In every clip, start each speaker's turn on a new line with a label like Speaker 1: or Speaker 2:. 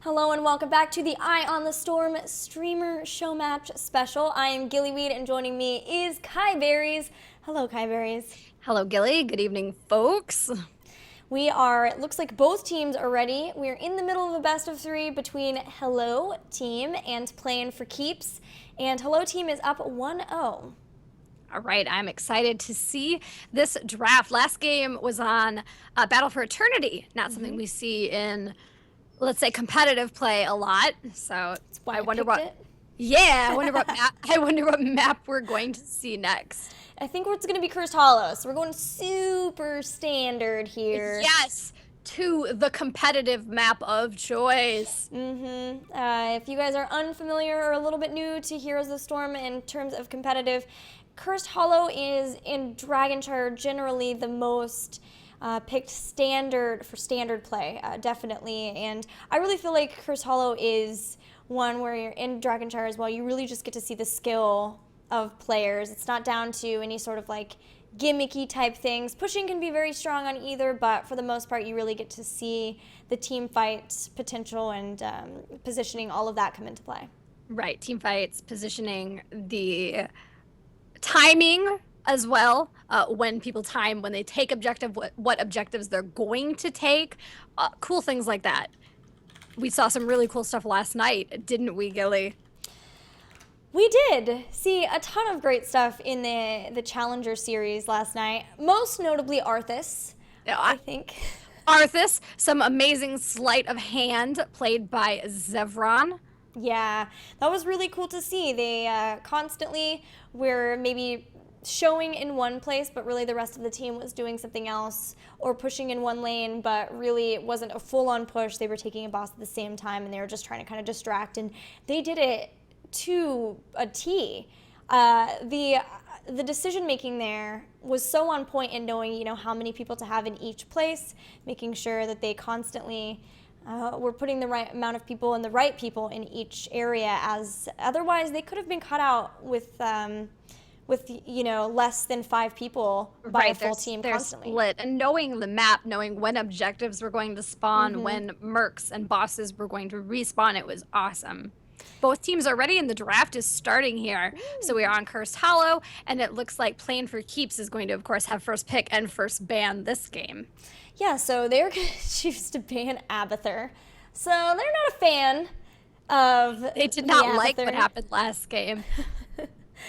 Speaker 1: Hello and welcome back to the Eye on the Storm streamer Showmatch special. I am Gillyweed and joining me is KiyeBerries. Hello, KiyeBerries.
Speaker 2: Hello, Gilly. Good evening, folks.
Speaker 1: It looks like both teams are ready. We're in the middle of a best of three between Hello Team and Playing for Keeps. And Hello Team is up 1-0.
Speaker 2: All right, I'm excited to see this draft. Last game was on Battle for Eternity, not something we see in, let's say, competitive play a lot. So I wonder what. Yeah, I wonder what map. I wonder what map we're going to see next.
Speaker 1: I think it's going to be Cursed Hollow, so we're going super standard here.
Speaker 2: Yes, to the competitive map of choice.
Speaker 1: If you guys are unfamiliar or a little bit new to Heroes of the Storm in terms of competitive, Cursed Hollow is in Dragonshire generally the most picked standard for standard play, definitely. And I really feel like Cursed Hollow is one where you're in Dragonshire as well. You really just get to see the skill of players. It's not down to any sort of like gimmicky type things. Pushing can be very strong on either, but for the most part, you really get to see the team fight potential and positioning, all of that come into play.
Speaker 2: Right, team fights, positioning, the timing as well, when people time, when they take objective, what objectives they're going to take, cool things like that. We saw some really cool stuff last night, didn't we, Gilly?
Speaker 1: We did see a ton of great stuff in the Challenger series last night, most notably Arthas, I think.
Speaker 2: Arthas, some amazing sleight of hand played by Zevran.
Speaker 1: Yeah, that was really cool to see. They constantly were maybe showing in one place, but really the rest of the team was doing something else, or pushing in one lane, but really it wasn't a full-on push. They were taking a boss at the same time, and they were just trying to kind of distract, and they did it to a T. The decision making there was so on point in knowing, how many people to have in each place, making sure that they constantly were putting the right amount of people and the right people in each area, as otherwise they could have been cut out with less than 5 people by a full team constantly.
Speaker 2: Split. And knowing the map, knowing when objectives were going to spawn, when mercs and bosses were going to respawn, it was awesome. Both teams are ready and the draft is starting here. So we are on Cursed Hollow, and it looks like Playing for Keeps is going to, of course, have first pick and first ban this game.
Speaker 1: Yeah, so they're going to choose to ban Abathur. So they're not a fan of
Speaker 2: They did not like what happened last game.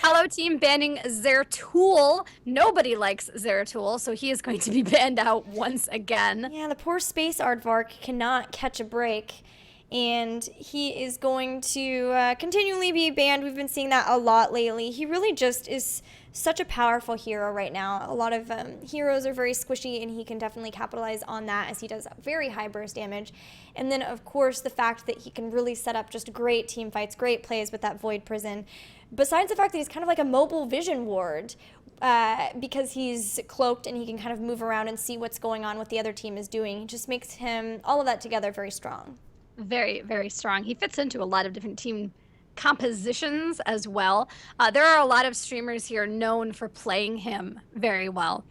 Speaker 2: Hello team banning Zeratul. Nobody likes Zeratul, so he is going to be banned out once again.
Speaker 1: Yeah, the poor space aardvark cannot catch a break, and he is going to continually be banned. We've been seeing that a lot lately. He really just is such a powerful hero right now. A lot of heroes are very squishy, and he can definitely capitalize on that as he does very high burst damage. And then, of course, the fact that he can really set up just great team fights, great plays with that Void Prison. Besides the fact that he's kind of like a mobile vision ward, because he's cloaked and he can kind of move around and see what's going on, what the other team is doing. It just makes him, all of that together, very strong.
Speaker 2: Very, very strong. He fits into a lot of different team compositions as well. There are a lot of streamers here known for playing him very well.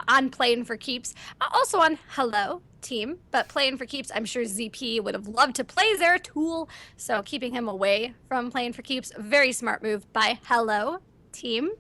Speaker 2: On Playing for Keeps, also on Hello Team, but Playing for Keeps, I'm sure ZP would have loved to play Zeratul, so keeping him away from Playing for Keeps, very smart move by Hello Team.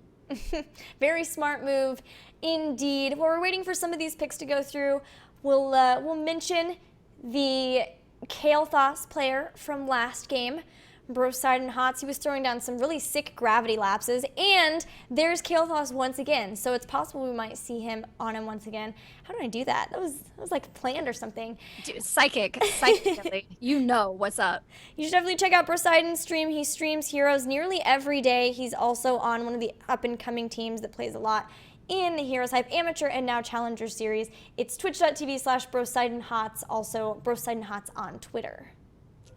Speaker 1: Very smart move indeed. While we're waiting for some of these picks to go through, we'll mention the Kael'thas player from last game, Brosidon Hots. He was throwing down some really sick gravity lapses, and there's Kael'thas once again, so it's possible we might see him on him once again. How did I do that? That was like planned or something.
Speaker 2: Dude, psychically, you know what's up.
Speaker 1: You should definitely check out Brosidon's stream. He streams heroes nearly every day. He's also on one of the up-and-coming teams that plays a lot in the Heroes Hype Amateur and now Challenger series. It's twitch.tv/BrosidonHots, also BrosidonHots on Twitter.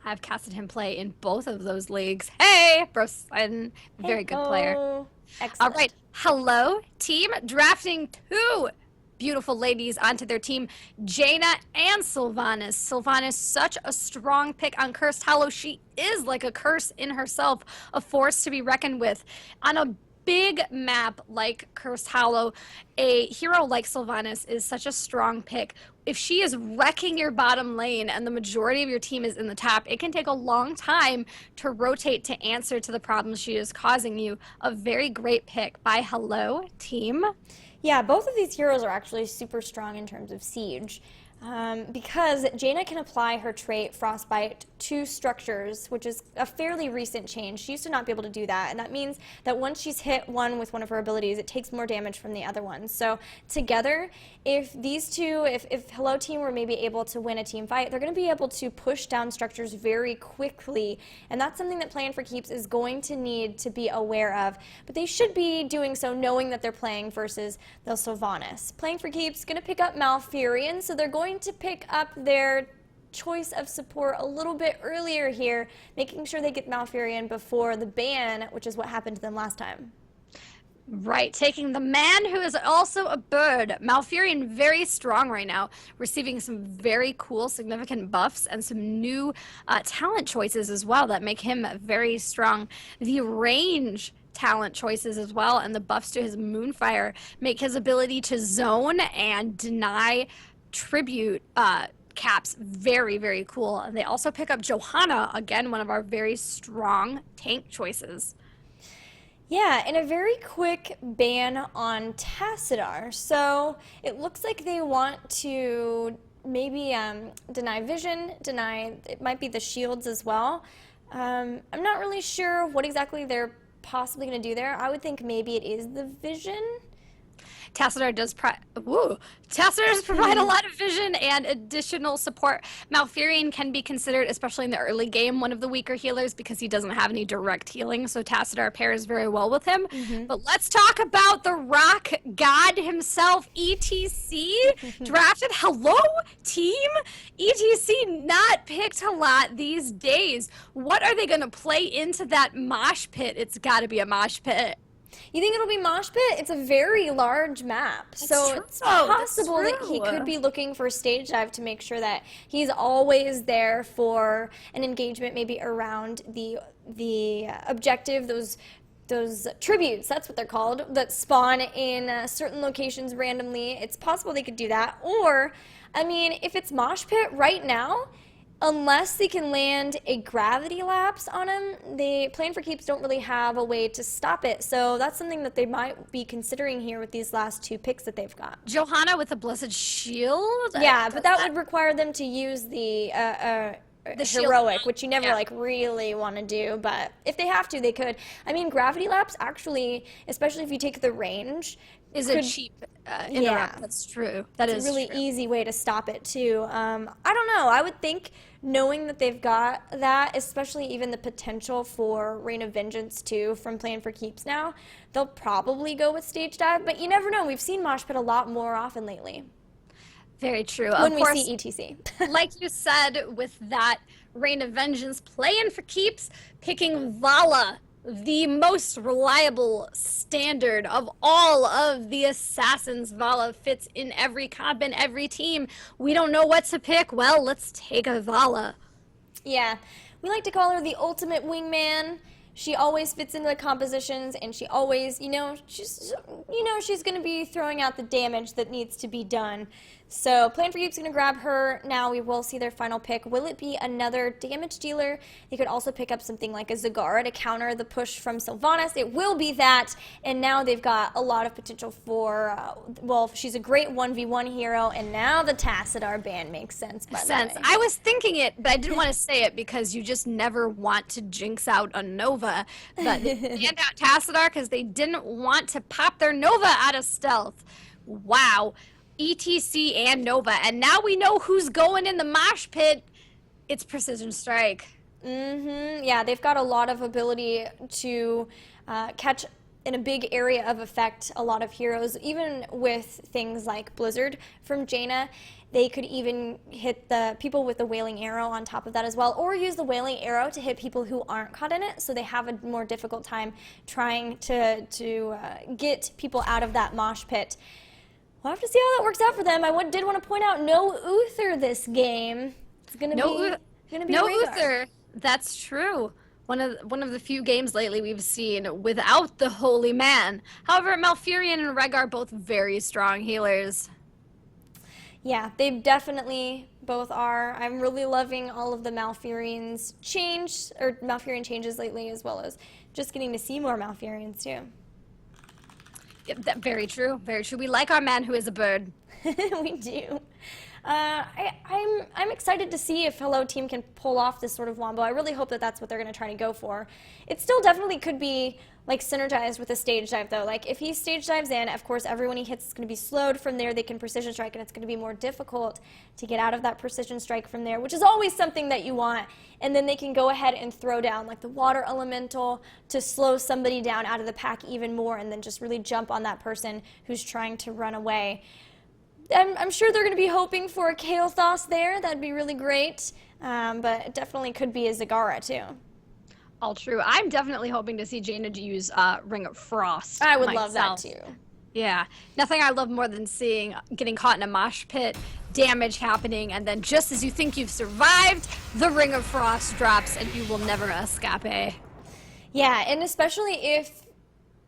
Speaker 2: I've casted him play in both of those leagues. Hey, Brosidon, very good player.
Speaker 1: Excellent.
Speaker 2: All right, Hello Team, drafting 2 beautiful ladies onto their team, Jaina and Sylvanas. Sylvanas, such a strong pick on Cursed Hollow. She is like a curse in herself, a force to be reckoned with. On a big map like Cursed Hollow, a hero like Sylvanas is such a strong pick. If she is wrecking your bottom lane and the majority of your team is in the top, it can take a long time to rotate to answer to the problems she is causing you. A very great pick by Hello Team.
Speaker 1: Yeah, both of these heroes are actually super strong in terms of siege. Because Jaina can apply her trait Frostbite to structures, which is a fairly recent change. She used to not be able to do that, and that means that once she's hit one with one of her abilities, it takes more damage from the other ones. So together, if these two, if Hello Team were maybe able to win a team fight, they're going to be able to push down structures very quickly, and that's something that Playing for Keeps is going to need to be aware of. But they should be doing so knowing that they're playing versus the Sylvanas. Playing for Keeps going to pick up Malfurion, so they're going to pick up their choice of support a little bit earlier here, making sure they get Malfurion before the ban, which is what happened to them last time.
Speaker 2: Right, taking the man who is also a bird. Malfurion very strong right now, receiving some very cool, significant buffs and some new talent choices as well that make him very strong. The range talent choices as well and the buffs to his Moonfire make his ability to zone and deny tribute caps very, very cool. And they also pick up Johanna, again, one of our very strong tank choices.
Speaker 1: Yeah, and a very quick ban on Tassadar. So it looks like they want to maybe deny vision, it might be the shields as well. I'm not really sure what exactly they're possibly going to do there. I would think maybe it is the vision.
Speaker 2: Tassadar does provide a lot of vision and additional support. Malfurion can be considered, especially in the early game, one of the weaker healers because he doesn't have any direct healing, so Tassadar pairs very well with him. But let's talk about the rock god himself, ETC, drafted. Hello, team? ETC not picked a lot these days. What are they going to play into that mosh pit? It's got to be a mosh pit.
Speaker 1: You think it'll be Mosh Pit? It's a very large map, so it's possible that he could be looking for stage dive to make sure that he's always there for an engagement, maybe around the objective, those tributes, that's what they're called, that spawn in certain locations randomly. It's possible they could do that. Or, I mean, if it's Mosh Pit right now, unless they can land a gravity lapse on him, Playing for Keeps don't really have a way to stop it. So that's something that they might be considering here with these last two picks that they've got.
Speaker 2: Johanna with a Blessed Shield?
Speaker 1: Yeah, but that would require them to use the heroic, which you never like really want to do, but if they have to, they could. I mean, gravity lapse actually, especially if you take the range,
Speaker 2: is a cheap interrupt. Yeah, that's true. It's
Speaker 1: a really easy way to stop it too. I don't know. I would think knowing that they've got that, especially even the potential for Reign of Vengeance too from Playing for Keeps now, they'll probably go with Stage Dive, but you never know. We've seen Mosh Pit a lot more often lately.
Speaker 2: Very true.
Speaker 1: When we see ETC.
Speaker 2: Like you said, with that Reign of Vengeance, Playing for Keeps, picking Vala, the most reliable standard of all of the assassins. Vala fits in every comp and every team. We don't know what to pick. Well, let's take a Vala.
Speaker 1: Yeah, we like to call her the ultimate wingman. She always fits into the compositions, and she always, she's going to be throwing out the damage that needs to be done. So Playing for Keeps is going to grab her. Now we will see their final pick. Will it be another damage dealer? They could also pick up something like a Zagara to counter the push from Sylvanas. It will be that, and now they've got a lot of potential for, she's a great 1v1 hero, and now the Tassadar ban makes sense.
Speaker 2: I was thinking it, but I didn't want to say it because you just never want to jinx out a Nova. But they banned out Tassadar because they didn't want to pop their Nova out of stealth. Wow. ETC and Nova, and now we know who's going in the mosh pit. It's Precision Strike.
Speaker 1: Yeah, they've got a lot of ability to catch in a big area of effect a lot of heroes, even with things like Blizzard from Jaina. They could even hit the people with the Wailing Arrow on top of that as well, or use the Wailing Arrow to hit people who aren't caught in it, so they have a more difficult time trying to get people out of that mosh pit. We'll have to see how that works out for them. I did want to point out no Uther this game. It's going to be
Speaker 2: no Uther. That's true. one of the few games lately we've seen without the Holy Man. However, Malfurion and Reg are both very strong healers.
Speaker 1: Yeah, they definitely both are. I'm really loving all of the Malfurion changes lately, as well as just getting to see more Malfurions too.
Speaker 2: Yep, very true. Very true. We like our man who is a bird.
Speaker 1: We do. I'm excited to see if Hello Team can pull off this sort of wombo. I really hope that that's what they're going to try to go for. It still definitely could be like synergized with a stage dive though. Like if he stage dives in, of course everyone he hits is going to be slowed. From there they can precision strike, and it's going to be more difficult to get out of that precision strike from there, which is always something that you want. And then they can go ahead and throw down like the water elemental to slow somebody down out of the pack even more, and then just really jump on that person who's trying to run away. I'm sure they're going to be hoping for a Kael'thas there. That'd be really great. But it definitely could be a Zagara too.
Speaker 2: All true. I'm definitely hoping to see Jaina use Ring of Frost.
Speaker 1: I would love that too.
Speaker 2: Yeah. Nothing I love more than seeing getting caught in a mosh pit, damage happening, and then just as you think you've survived, the Ring of Frost drops and you will never escape.
Speaker 1: Yeah, and especially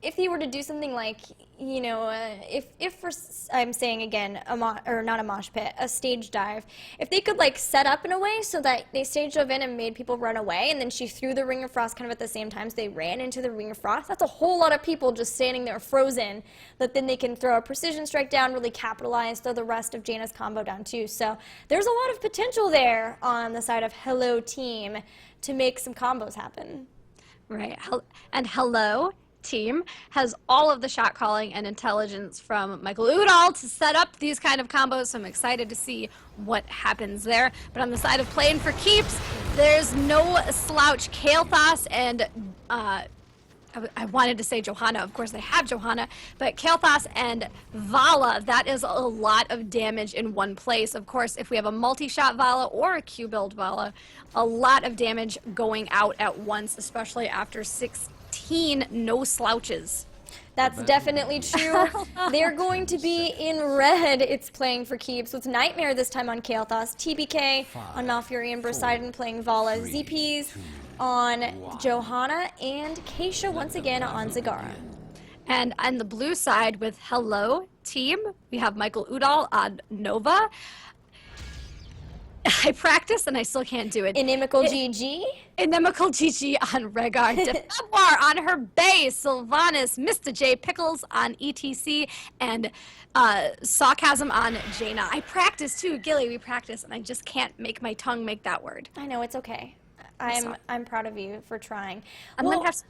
Speaker 1: if he were to do something like, you know, if for, I'm saying again, or not a mosh pit, a stage dive, if they could like set up in a way so that they stage dove in and made people run away, and then she threw the Ring of Frost kind of at the same time so they ran into the Ring of Frost, that's a whole lot of people just standing there frozen, that then they can throw a precision strike down, really capitalize, throw the rest of Jaina's combo down too. So there's a lot of potential there on the side of Hello Team to make some combos happen.
Speaker 2: Right. And Hello Team has all of the shot calling and intelligence from Michael Udall to set up these kind of combos, so I'm excited to see what happens there. But on the side of playing for keeps, there's no slouch. Kael'thas and I wanted to say Johanna, of course they have Johanna, but Kael'thas and Vala, that is a lot of damage in one place. Of course, if we have a multi-shot Vala or a Q-build Vala, a lot of damage going out at once, especially after 16 no slouches.
Speaker 1: That's definitely true. They're going to be in red. It's playing for keeps with Nightmare this time on Kael'thas, TBK on Malfurion, Poseidon playing Vala, ZPs on Johanna, and Keisha once again on Zagara.
Speaker 2: And on the blue side with Hello Team, we have Michael Udall on Nova. I practice and I still can't do it.
Speaker 1: Inimical GG.
Speaker 2: Inimical GG on Rhaegar. Defenwar on her base. Sylvanas, Mr. J. Pickles on ETC. And Sarcasm on Jaina. I practice too. Gilly, we practice. And I just can't make my tongue make that word.
Speaker 1: I know, it's okay. I'm proud of you for trying.
Speaker 2: I'm going to have to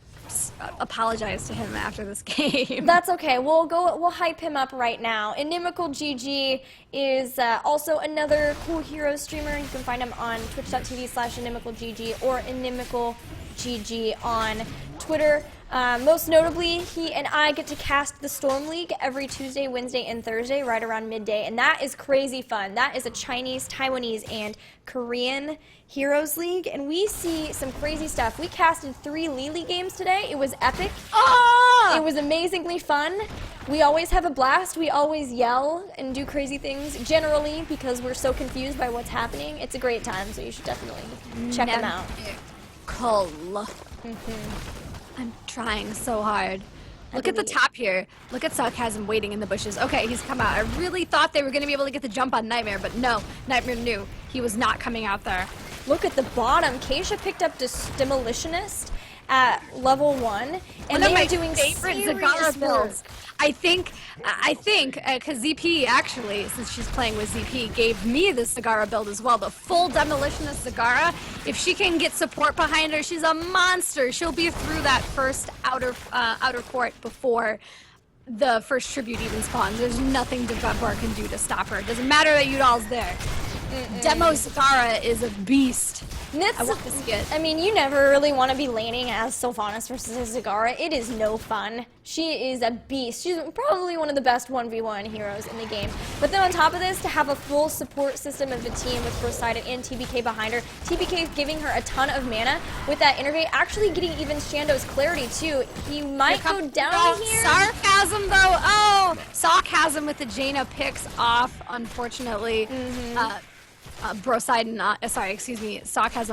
Speaker 2: apologize to him after this game.
Speaker 1: That's okay. We'll hype him up right now. Inimical GG is also another cool hero streamer. You can find him on twitch.tv/InimicalGG or InimicalGG on Twitter. Most notably, he and I get to cast the Storm League every Tuesday, Wednesday, and Thursday right around midday, and that is crazy fun. That is a Chinese, Taiwanese, and Korean Heroes League, and we see some crazy stuff. We casted 3 Lily games today. It was epic.
Speaker 2: Oh!
Speaker 1: It was amazingly fun. We always have a blast. We always yell and do crazy things, generally, because we're so confused by what's happening. It's a great time, so you should definitely check them out.
Speaker 2: Cool. I'm trying so hard. Look at the top here. Look at Sarcasm waiting in the bushes. Okay, he's come out. I really thought they were going to be able to get the jump on Nightmare, but no. Nightmare knew he was not coming out there.
Speaker 1: Look at the bottom. Keisha picked up Demolitionist at level 1, and they are doing
Speaker 2: favorite
Speaker 1: serious
Speaker 2: Zagara builds.
Speaker 1: work.
Speaker 2: I think, because ZP actually, since she's playing with ZP, gave me the Zagara build as well. The full Demolitionist Zagara. If she can get support behind her, she's a monster. She'll be through that first outer court before the first tribute even spawns. There's nothing Defenwar can do to stop her. It doesn't matter that Udall's there. Demo Zagara is a beast. I want to see it.
Speaker 1: I mean, you never really want to be laning as Sylvanas versus Zagara. It is no fun. She is a beast. She's probably one of the best 1v1 heroes in the game. But then on top of this, to have a full support system of a team with Poseidon and TBK behind her, TBK is giving her a ton of mana with that Innervate, actually getting even Shando's clarity too. He might go down here.
Speaker 2: Sarcasm though. Oh, Sarcasm with the Jaina picks off, unfortunately. Sarcasm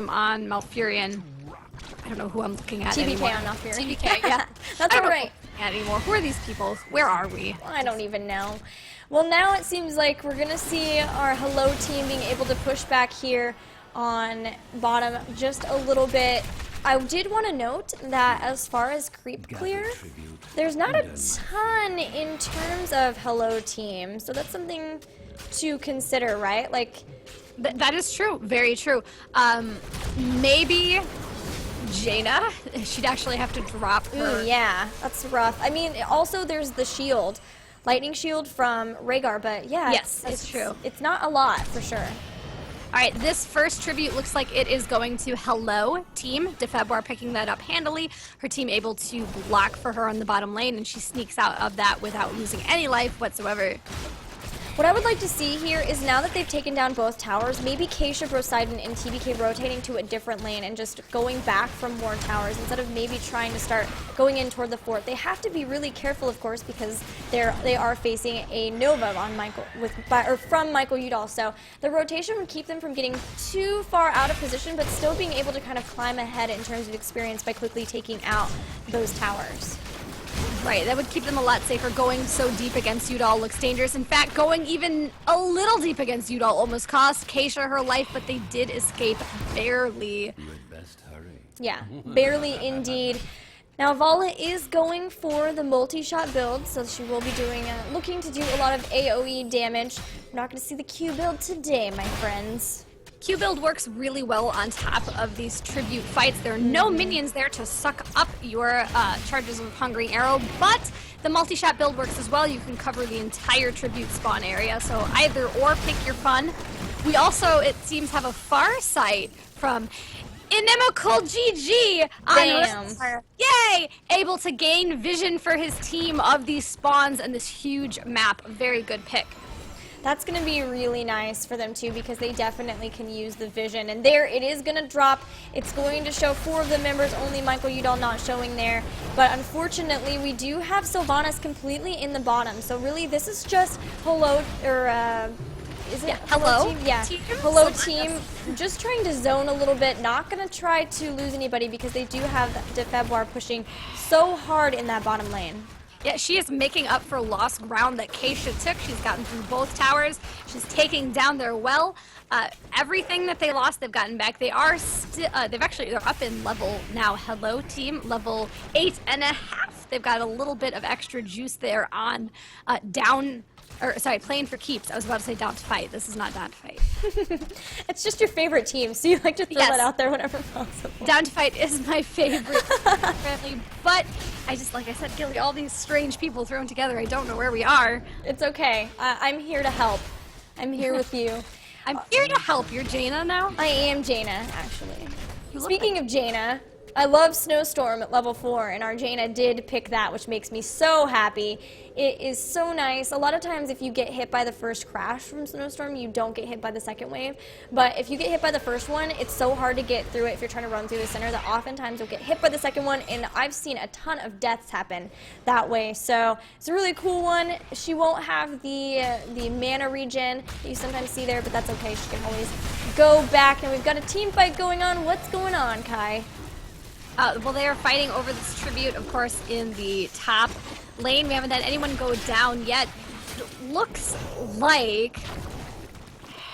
Speaker 2: on Malfurion. I don't know who I'm looking at
Speaker 1: TBK
Speaker 2: anymore.
Speaker 1: on off here.
Speaker 2: TBK, yeah.
Speaker 1: That's
Speaker 2: I
Speaker 1: all
Speaker 2: don't
Speaker 1: right.
Speaker 2: know anymore. Who are these people? Where are we?
Speaker 1: I don't even know. Well, now it seems like we're going to see our Hello team being able to push back here on bottom just a little bit. I did want to note that as far as creep clear, there's not a ton in terms of Hello team. So that's something to consider, right? Like,
Speaker 2: That is true. Very true. Maybe Jaina. She'd actually have to drop her.
Speaker 1: ooh, yeah, that's rough. I mean, also there's the shield, lightning shield from Rhaegar, but yeah,
Speaker 2: Yes, that's true.
Speaker 1: It's not a lot for sure.
Speaker 2: All right, this first tribute looks like it is going to Hello team. DeFebwar picking that up handily. Her team able to block for her on the bottom lane, and she sneaks out of that without losing any life whatsoever.
Speaker 1: What I would like to see here is now that they've taken down both towers, maybe Keisha, Poseidon, and TBK rotating to a different lane and just going back from more towers instead of maybe trying to start going in toward the fort. They have to be really careful, of course, because they are facing a Nova on Michael from Michael Udall. So the rotation would keep them from getting too far out of position, but still being able to kind of climb ahead in terms of experience by quickly taking out those towers.
Speaker 2: Right, that would keep them a lot safer. Going so deep against Udall looks dangerous. In fact, going even a little deep against Udall almost cost Keisha her life, but they did escape barely.
Speaker 3: You had best hurry.
Speaker 1: Yeah, barely indeed. Now Vala is going for the multi-shot build, so she will be doing, looking to do a lot of AoE damage. We're not going to see the Q build today, my friends.
Speaker 2: Q build works really well on top of these tribute fights. There are no minions there to suck up your charges of Hungry Arrow, but the multi-shot build works as well. You can cover the entire tribute spawn area, so either or, pick your fun. We also, it seems, have a far sight from Inimical GG on
Speaker 1: Damn.
Speaker 2: River. Yay! Able to gain vision for his team of these spawns and this huge map. Very good pick.
Speaker 1: That's going to be really nice for them too, because they definitely can use the vision. And there it is going to drop. It's going to show 4 of the members, only Michael Udall not showing there. But unfortunately, we do have Sylvanas completely in the bottom. So really, this is just Hello, or is it
Speaker 2: Hello
Speaker 1: team? Yeah,
Speaker 2: team?
Speaker 1: Hello team. Just trying to zone a little bit. Not going to try to lose anybody because they do have DeFebwar pushing so hard in that bottom lane.
Speaker 2: Yeah, she is making up for lost ground that Keisha took. She's gotten through both towers. She's taking down their well. Everything that they lost, they've gotten back. They are still, they're up in level now. Hello team, level 8.5. They've got a little bit of extra juice there on playing for keeps. I was about to say down to fight. This is not down to fight.
Speaker 1: It's just your favorite team, so you like to throw
Speaker 2: Yes.
Speaker 1: that out there whenever possible.
Speaker 2: Down to fight is my favorite, apparently. But I just, like I said, Gilly, all these strange people thrown together. I don't know where we are.
Speaker 1: It's okay. I'm here to help. I'm here with you.
Speaker 2: I'm here to help. You're Jaina now?
Speaker 1: I am Jaina, actually.
Speaker 2: You look
Speaker 1: Speaking of Jaina, I love Snowstorm at level 4, and our Jaina did pick that, which makes me so happy. It is so nice. A lot of times if you get hit by the first crash from Snowstorm, you don't get hit by the second wave. But if you get hit by the first one, it's so hard to get through it if you're trying to run through the center that oftentimes you'll get hit by the second one, and I've seen a ton of deaths happen that way. So it's a really cool one. She won't have the mana regen that you sometimes see there, but that's okay. She can always go back. And we've got a team fight going on. What's going on, Kai?
Speaker 2: Well, they are fighting over this tribute, of course, in the top lane. We haven't had anyone go down yet. It looks like,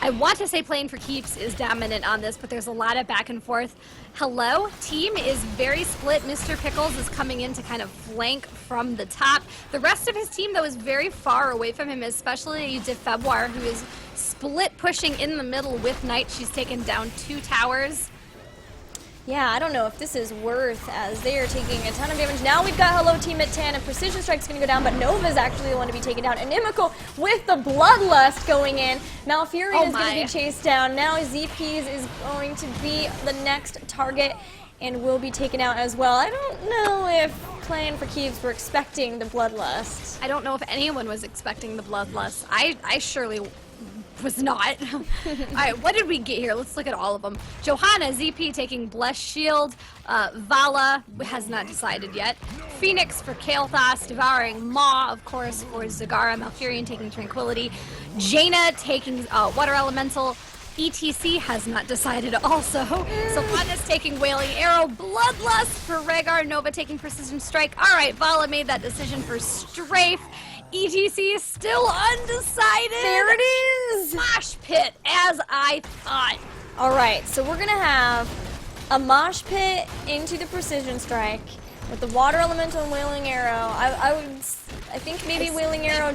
Speaker 2: I want to say playing for keeps is dominant on this, but there's a lot of back and forth. Hello team is very split. Mr. Pickles is coming in to kind of flank from the top. The rest of his team, though, is very far away from him, especially DeFebwar, who is split pushing in the middle with Knight. She's taken down 2 towers.
Speaker 1: Yeah, I don't know if this is worth, as they are taking a ton of damage. Now we've got Hello Team at 10, and Precision Strike's going to go down, but Nova's actually the one to be taken down. Inimical with the Bloodlust going in. Malfurion is going to be chased down. Now ZPs is going to be the next target and will be taken out as well. I don't know if playing for keeps were expecting the Bloodlust.
Speaker 2: I don't know if anyone was expecting the Bloodlust. I surely was not. All right, what did we get here? Let's look at all of them. Johanna, ZP taking Blessed Shield. Vala has not decided yet. Phoenix for Kael'thas, devouring Maw, of course, for Zagara. Malfurion taking Tranquility. Jaina taking Water Elemental. ETC has not decided also. Sylvanas taking Wailing Arrow, Bloodlust for Rhaegar, Nova taking Precision Strike. All right, Vala made that decision for Strafe. ETC is still undecided.
Speaker 1: There it is.
Speaker 2: Mosh pit, as I thought.
Speaker 1: All right, so we're gonna have a mosh pit into the Precision Strike with the Water Elemental and Wailing Arrow. I think maybe Wailing Arrow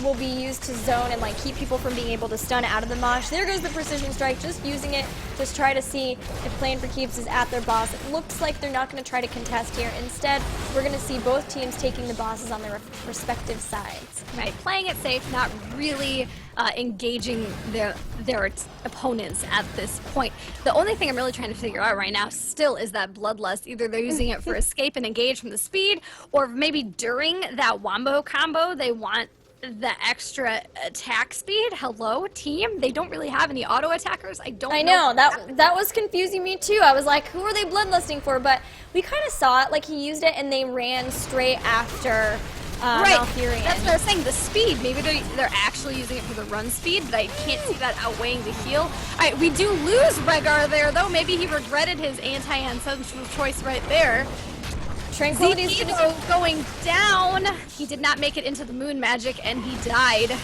Speaker 1: will be used to zone and like keep people from being able to stun out of the mosh. There goes the Precision Strike, just using it to try to see if Playing for Keeps is at their boss. It looks like they're not going to try to contest here. Instead, we're going to see both teams taking the bosses on their respective sides.
Speaker 2: Right, playing it safe, not really engaging their opponents at this point. The only thing I'm really trying to figure out right now still is that Bloodlust. Either they're using it for escape and engage from the speed, or maybe during that wombo combo they want the extra attack speed. Hello, team. They don't really have any auto attackers. I know
Speaker 1: that was confusing me too. I was like, who are they bloodlusting for? But we kind of saw it, like he used it and they ran straight after Malfurion.
Speaker 2: That's what I was saying. The speed. Maybe they're actually using it for the run speed, but I can't see that outweighing the heal. All right, we do lose Rhaegar there though. Maybe he regretted his anti-ancestral choice right there.
Speaker 1: Tranquility's
Speaker 2: going down. He did not make it into the moon magic, and he died.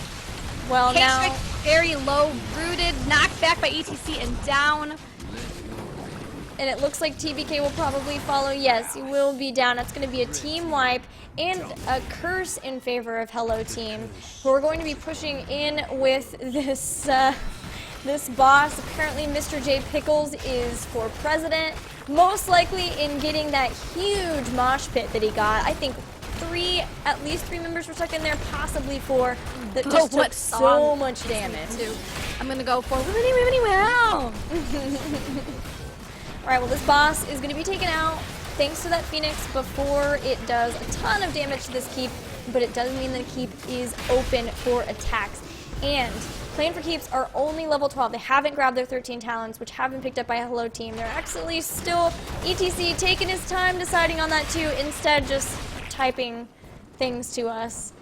Speaker 1: Well, now
Speaker 2: very low, rooted, knocked back by ETC and down.
Speaker 1: And it looks like TBK will probably follow. Yes, he will be down. It's going to be a team wipe and a curse in favor of Hello Team, who are going to be pushing in with this this boss. Apparently, Mr. J Pickles is for president. Most likely in getting that huge mosh pit that he got. I think at least three members were stuck in there, possibly four. That just took so much damage.
Speaker 2: I'm gonna go for really well.
Speaker 1: All right, well this boss is gonna be taken out thanks to that Phoenix before it does a ton of damage to this keep, but it does mean that the keep is open for attacks. And Playing for Keeps are only level 12. They haven't grabbed their 13 talents, which have been picked up by Hello Team. They're actually still ETC taking his time deciding on that too, instead just typing things to us.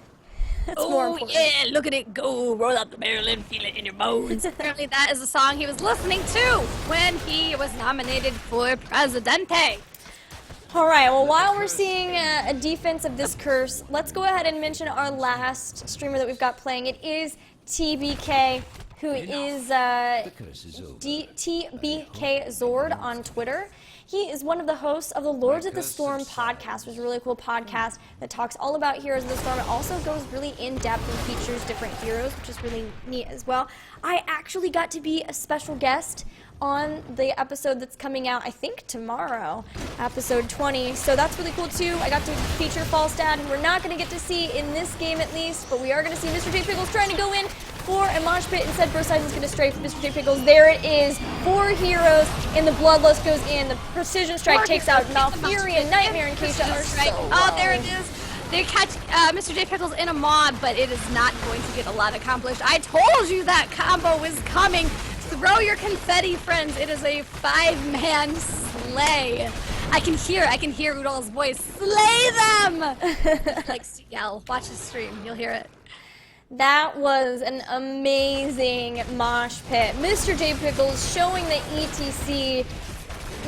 Speaker 1: That's more important.
Speaker 2: Yeah, look at it go. Roll out the barrel and feel it in your bones. Apparently that is a song he was listening to when he was nominated for Presidente.
Speaker 1: All right, well, while we're seeing a defense of this curse, let's go ahead and mention our last streamer that we've got playing. It is TBK, who is TBK Zord on Twitter. He is one of the hosts of the Lords of the Storm podcast, which is a really cool podcast that talks all about Heroes of the Storm. It also goes really in-depth and features different heroes, which is really neat as well. I actually got to be a special guest on the episode that's coming out, I think tomorrow, episode 20. So that's really cool too. I got to feature Falstad, who we're not going to get to see in this game at least, but we are going to see Mr. J Pickles trying to go in for a mosh pit. Instead, Bursize is going to strafe Mr. J Pickles. There it is. 4 heroes, and the Bloodlust goes in. The Precision Strike takes out Malfurion, Nightmare, and Keisha are so
Speaker 2: Oh, there it is. They catch Mr. J Pickles in a mob, but it is not going to get a lot accomplished. I told you that combo was coming. Throw your confetti, friends. It is a 5-man slay. I can hear Rudolph's voice. Slay them! Likes to yell. Watch his stream. You'll hear it.
Speaker 1: That was an amazing mosh pit. Mr. J Pickles showing the ETC.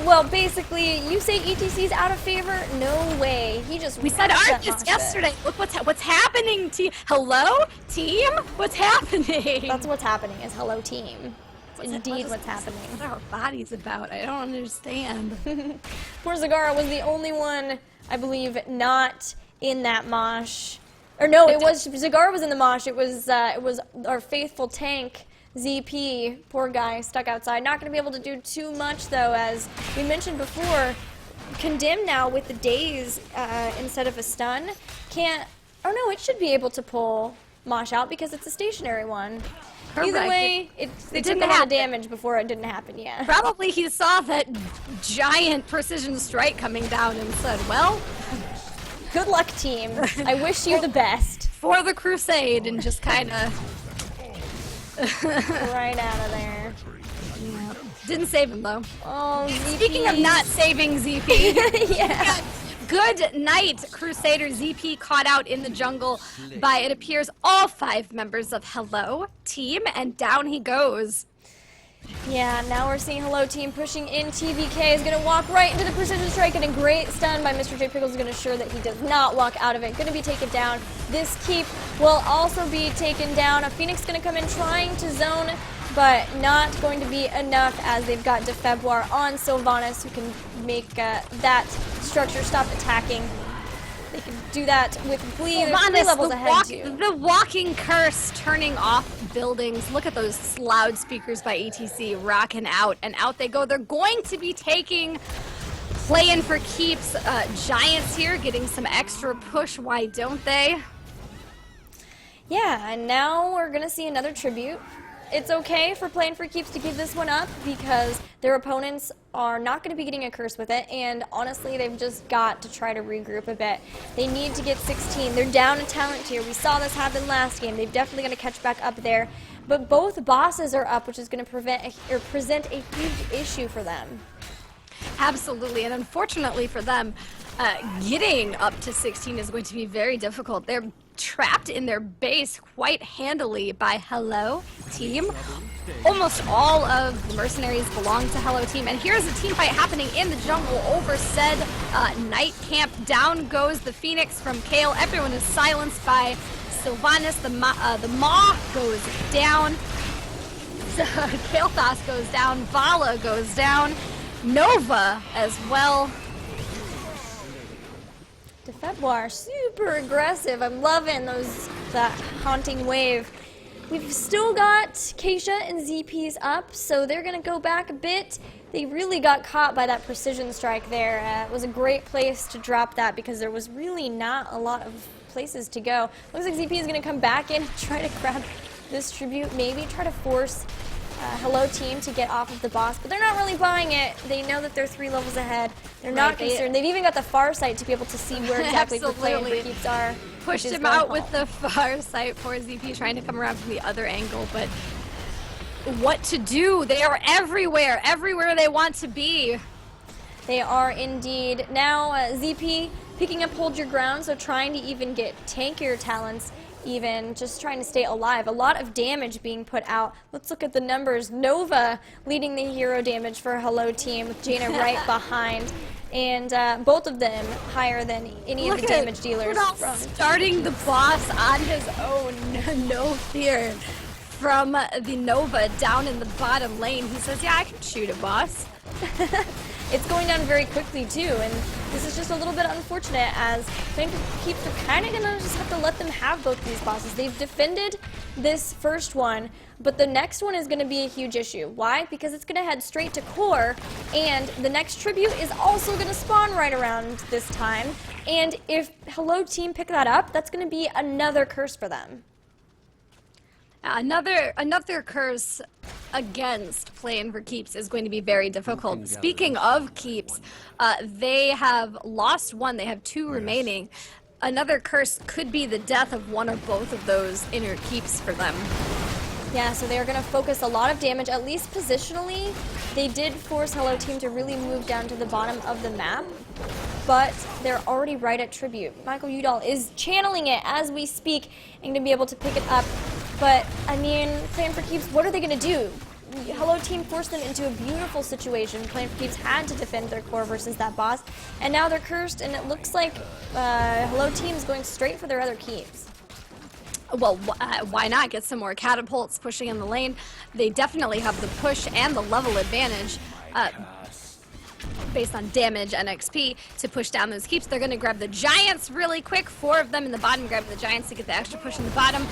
Speaker 1: Well, basically, you say ETC's out of favor? No way. He just
Speaker 2: we said Arcus yesterday. Look what's happening, team. Hello, team. What's happening?
Speaker 1: That's what's happening. Is hello, team. Indeed, what's happening.
Speaker 2: What are our bodies about? I don't understand.
Speaker 1: Poor Zagara was the only one, I believe, not in that mosh. Or no, it was Zagara was in the mosh. It was our faithful tank. ZP, poor guy, stuck outside. Not going to be able to do too much, though, as we mentioned before. Condemned now with the daze instead of a stun. Can't. Oh no, it should be able to pull Mosh out because it's a stationary one. Correct. Either way, it took a lot of damage before it didn't happen. Yeah.
Speaker 2: Probably he saw that giant precision strike coming down and said, "Well,
Speaker 1: good luck, team. I wish you the best
Speaker 2: for the crusade," and just kind of.
Speaker 1: Right out of there.
Speaker 2: Yeah. Didn't save him though.
Speaker 1: Oh, ZP.
Speaker 2: Speaking of not saving ZP,
Speaker 1: yeah.
Speaker 2: Good night, Crusader. ZP caught out in the jungle by, it appears, all 5 members of Hello Team, and down he goes.
Speaker 1: Yeah, now we're seeing Hello Team pushing in. TVK is going to walk right into the precision strike, and a great stun by Mr. J Pickles is going to ensure that he does not walk out of it. Going to be taken down. This keep will also be taken down. A Phoenix going to come in trying to zone, but not going to be enough as they've got DeFebvre on Sylvanas, who can make that structure stop attacking. They can do that with Glee. They're 3 levels ahead too.
Speaker 2: The walking curse turning off buildings. Look at those loudspeakers by ETC rocking out, and out they go. They're going to be taking playing for keeps. Giants here getting some extra push. Why don't they?
Speaker 1: Yeah, and now we're going to see another tribute. It's okay for playing for keeps to give this one up because their opponents are not going to be getting a curse with it, and honestly, they've just got to try to regroup a bit. They need to get 16. They're down a talent tier. We saw this happen last game. They're definitely going to catch back up there, but both bosses are up, which is going to present a huge issue for them.
Speaker 2: Absolutely, and unfortunately for them, getting up to 16 is going to be very difficult. They're trapped in their base quite handily by Hello Team. Almost all of the mercenaries belong to Hello Team, and here's a team fight happening in the jungle over said night camp. Down goes the Phoenix from Kale. Everyone is silenced by Sylvanas. The Maw goes down. Kael'thas goes down. Vala goes down. Nova as well.
Speaker 1: DeFebvre, super aggressive. I'm loving that haunting wave. We've still got Keisha and ZP's up, so they're going to go back a bit. They really got caught by that precision strike there. It was a great place to drop that because there was really not a lot of places to go. Looks like ZP is going to come back in and try to grab this tribute, maybe try to force Hello Team to get off of the boss, but they're not really buying it. They know that they're 3 levels ahead. They're not concerned. They've even got the far sight to be able to see where exactly the playing for keeps are.
Speaker 2: Pushed him out with the far sight. Poor ZP trying to come around from the other angle, but what to do? They are everywhere they want to be.
Speaker 1: They are indeed. Now ZP picking up Hold Your Ground, so trying to even get tankier talents, even just trying to stay alive. A lot of damage being put out. Let's look at the numbers. Nova leading the hero damage for Hello Team with Jaina right behind. And both of them higher than any of the damage dealers.
Speaker 2: Starting the boss on his own, no fear. From the Nova down in the bottom lane, he says, yeah, I can shoot a boss.
Speaker 1: It's going down very quickly too, and this is just a little bit unfortunate as Playing for Keeps are kind of going to just have to let them have both these bosses. They've defended this first one, but the next one is going to be a huge issue. Why? Because it's going to head straight to core, and the next tribute is also going to spawn right around this time, and if Hello Team pick that up, that's going to be another curse for them.
Speaker 2: Another curse against Playing for Keeps is going to be very difficult. Speaking of keeps, they have lost one. They have 2 remaining. Another curse could be the death of one or both of those inner keeps for them.
Speaker 1: Yeah, so they're going to focus a lot of damage, at least positionally. They did force Hello Team to really move down to the bottom of the map, but they're already right at tribute. Michael Udall is channeling it as we speak and going to be able to pick it up. But, I mean, Playing for Keeps, what are they going to do? Hello Team forced them into a beautiful situation. Playing for Keeps had to defend their core versus that boss, and now they're cursed, and it looks like Hello Team is going straight for their other keeps.
Speaker 2: Well, why not get some more catapults pushing in the lane? They definitely have the push and the level advantage. Based on damage and XP to push down those keeps. They're going to grab the Giants really quick. 4 of them in the bottom grab the Giants to get the extra push in the bottom.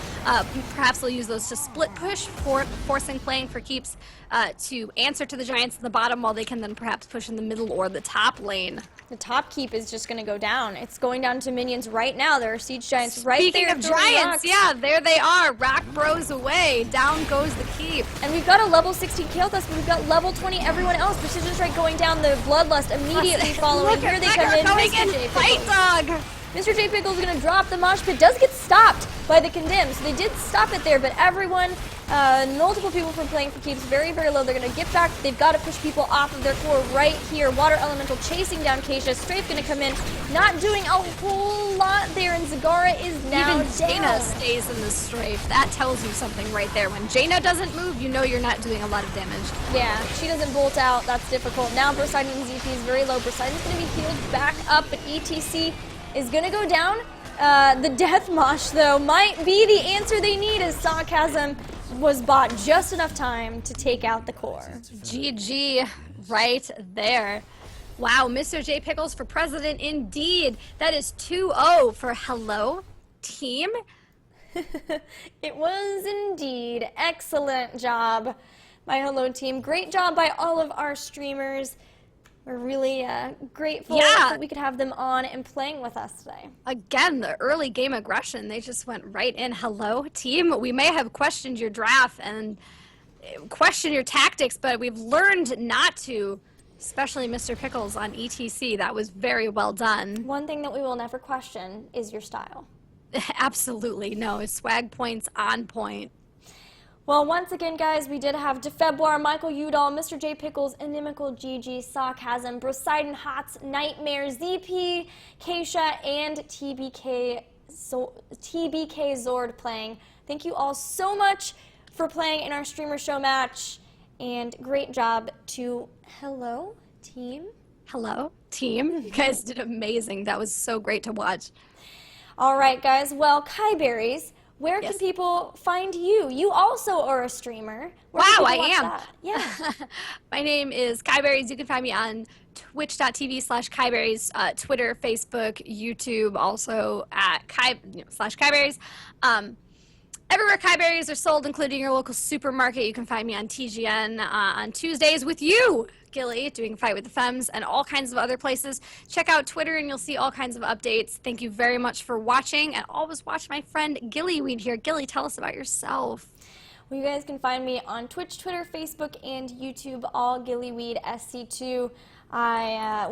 Speaker 2: Perhaps they'll use those to split push, forcing Playing for Keeps to answer to the Giants in the bottom while they can then perhaps push in the middle or the top lane.
Speaker 1: The top keep is just going to go down. It's going down to minions right now. There are Siege Giants right there.
Speaker 2: Speaking of Giants, yeah, there they are. Rock Bros away. Down goes the keep.
Speaker 1: And we've got a level 16 Kael'thas, but we've got level 20 everyone else. Precision Strike going down, the Bloodlust immediately following. Here they come in.
Speaker 2: Mr. J Fight Dog.
Speaker 1: Mr. J Pickles is going to drop the mosh pit. Does get stopped by the Condemned. So they did stop it there, but everyone multiple people from playing for keeps, very, very low. They're going to get back. They've got to push people off of their core right here. Water Elemental chasing down Keisha. Strafe going to come in, not doing a whole lot there, and Zagara is now
Speaker 2: Even Jaina stays in the strafe. That tells you something right there. When Jaina doesn't move, you know you're not doing a lot of damage.
Speaker 1: Yeah, she doesn't bolt out. That's difficult. Now Poseidon's ZP is very low. Poseidon's going to be healed back up, but ETC is going to go down. The Death Mosh, though, might be the answer they need, as Sarcasm was bought just enough time to take out the core.
Speaker 2: GG right there. Wow, Mr. J Pickles for president indeed. That is 2-0 for Hello Team.
Speaker 1: It was indeed. Excellent job by Hello Team. Great job by all of our streamers. We're really grateful that we could have them on and playing with us today.
Speaker 2: Again, the early game aggression, they just went right in. Hello, team. We may have questioned your draft and questioned your tactics, but we've learned not to, especially Mr. Pickles on ETC. That was very well done.
Speaker 1: One thing that we will never question is your style.
Speaker 2: Absolutely. No, swag points on point.
Speaker 1: Well, once again, guys, we did have DeFebwar, Michael Udall, Mr. J Pickles, Inimical GG, Sarcasm, Poseidon Hots, Nightmare, ZP, Keisha, and TBK Zord playing. Thank you all so much for playing in our streamer show match, and great job to Hello Team.
Speaker 2: Hello Team. You guys did amazing. That was so great to watch.
Speaker 1: All right, guys. Well, KiyeBerries, where can people find you? You also are a streamer.
Speaker 2: Wow, I am.
Speaker 1: That? Yeah.
Speaker 2: My name is KiyeBerries. You can find me on twitch.tv/KiyeBerries, Twitter, Facebook, YouTube, also at /KiyeBerries. Everywhere KiyeBerries are sold, including your local supermarket. You can find me on TGN on Tuesdays with you, Gilly, doing Fight with the Femmes, and all kinds of other places. Check out Twitter and you'll see all kinds of updates. Thank you very much for watching, and always watch my friend Gillyweed here. Gilly, tell us about yourself.
Speaker 1: Well, you guys can find me on Twitch, Twitter, Facebook, and YouTube, all Gillyweed SC2.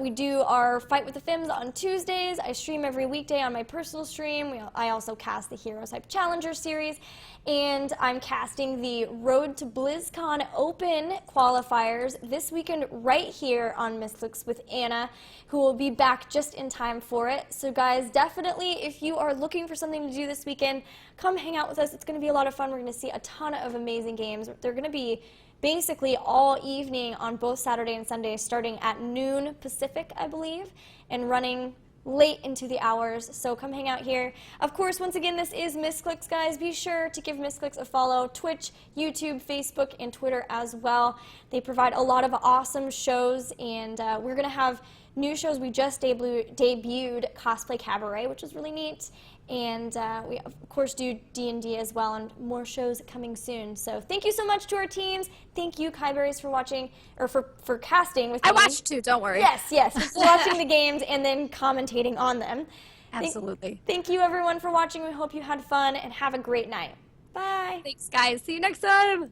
Speaker 1: We do our Fight with the Femmes on Tuesdays. I stream every weekday on my personal stream. I also cast the Heroes Hype Challenger series, and I'm casting the Road to BlizzCon Open qualifiers this weekend right here on Misscliks with Anna, who will be back just in time for it. So guys, definitely, if you are looking for something to do this weekend, come hang out with us. It's going to be a lot of fun. We're going to see a ton of amazing games. They're going to be basically all evening on both Saturday and Sunday, starting at noon Pacific, I believe, and running late into the hours. So come hang out here. Of course, once again, this is Misscliks, guys. Be sure to give Misscliks a follow. Twitch, YouTube, Facebook, and Twitter as well. They provide a lot of awesome shows, and we're going to have new shows. We just debuted Cosplay Cabaret, which is really neat. And we, of course, do D&D as well, and more shows coming soon. So thank you so much to our teams. Thank you, KiyeBerries, for watching, or for casting with me.
Speaker 2: I watched too, don't worry.
Speaker 1: Yes, for watching the games and then commentating on them.
Speaker 2: Absolutely.
Speaker 1: Thank you, everyone, for watching. We hope you had fun, and have a great night. Bye.
Speaker 2: Thanks, guys. See you next time.